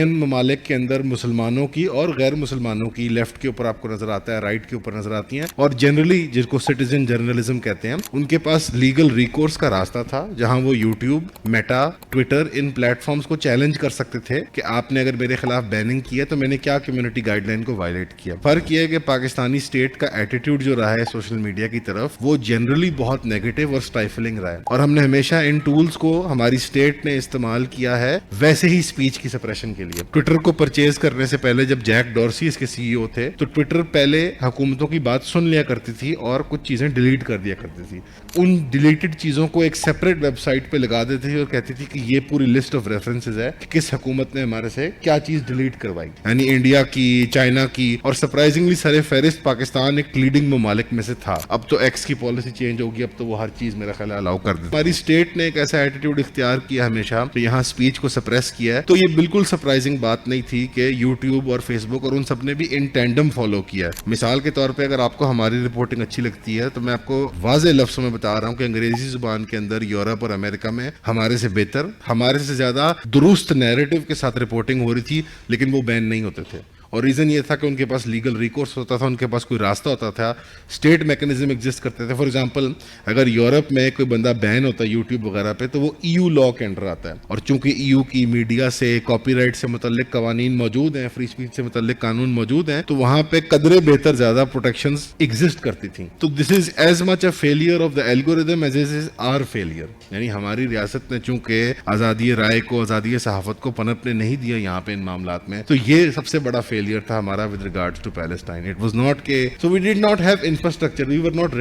ان ممالک کے اندر مسلمانوں کی اور غیر مسلمانوں کی لیفٹ کے اوپر آپ کو نظر آتا ہے, رائٹ کے اوپر نظر آتی ہیں, اور جنرلی جس کو سٹیزن جرنلزم کہتے ہیں, ان کے پاس لیگل ریکورس کا راستہ تھا جہاں وہ یوٹیوب, میٹا, ٹویٹر, ان پلیٹ فارمز کو چیلنج کر سکتے تھے کہ آپ نے اگر میرے خلاف بیننگ کیا تو میں نے کیا کمیونٹی گائیڈ لائن کو وائلیٹ کیا. فرق یہ ہے کہ پاکستانی اسٹیٹ کا ایٹیٹیوڈ جو رہا ہے سوشل میڈیا کی طرف وہ جنرلی بہت نیگیٹو اور اسٹائفلنگ رہا ہے, اور ہم نے ہمیشہ ان ٹولز کو ہماری اسٹیٹ نے استعمال کیا ہے ویسے ہی اسپیچ کی سپریشن کے لیے. ٹویٹر کو پرچیز کرنے سے پہلے جب جیک ڈورسی اس کے سی ای او تھے تو ٹویٹر پہلے حکومتوں کی بات سن لیا کرتی تھی اور کچھ چیزیں ڈیلیٹ کر دیا کرتی تھی. ان ڈیلیٹڈ چیزوں کو ایک سیپریٹ ویب سائٹ پہ لگا دیتے تھے اور کہتی تھی کہ یہ پوری لسٹ آف ریفرنسز ہے کہ کس حکومت نے ہمارے سے کیا چیز ڈیلیٹ کروائی, یعنی انڈیا کی, چائنا کی, اور سرپرائزنگلی سر فہرست پاکستان ایک لیڈنگ ممالک میں سے تھا. اب تو ایکس کی پالیسی چینج ہوگی, اب تو وہ ہر چیز میرا خیال الاؤ کر دے. ہماری اسٹیٹ نے ایک ایسا ایٹیٹیوڈ اختیار کیا ہمیشہ کہ یہاں اسپیچ کو سپریس کیا ہے, تو یہ بالکل سرپرائزنگ بات نہیں تھی کہ یوٹیوب اور فیس بک اور ان سب نے بھی ان ٹینڈم فالو کیا ہے. مثال کے طور پہ اگر آپ کو ہماری رپورٹنگ اچھی لگتی ہے تو میں آپ کو واضح لفظوں میں بتا رہا ہوں کہ انگریزی زبان کے اندر یورپ اور امریکہ میں ہمارے سے بہتر, ہمارے سے زیادہ درست نیریٹو کے ساتھ رپورٹنگ ہو رہی تھی, لیکن وہ بین نہیں ہوتے تھے. اور ریزن یہ تھا کہ ان کے پاس لیگل ریکورس ہوتا تھا, ان کے پاس کوئی راستہ ہوتا تھا, اسٹیٹ میکنزم ایگزسٹ کرتے تھے. فار ایگزامپل اگر یورپ میں کوئی بندہ بین ہوتا ہے یوٹیوب وغیرہ پہ تو وہ ای یو لا کے انڈر آتا ہے, اور چونکہ ای یو کی میڈیا سے, کاپی رائٹ سے متعلق قوانین موجود ہیں, فری اسپیچ سے متعلق قانون موجود ہیں, تو وہاں پہ قدرے بہتر زیادہ پروٹیکشنز ایگزسٹ کرتی تھیں. تو this is as much a failure of the algorithm as is our failure. یعنی ہماری ریاست نے چونکہ آزادی رائے کو, آزادی صحافت کو پنپنے نہیں دیا یہاں پہ ان معاملات میں, تو یہ سب سے بڑا فیلئر تھا ہمارا with regards to Palestine. It was not so we did not have infrastructure, we were not ready.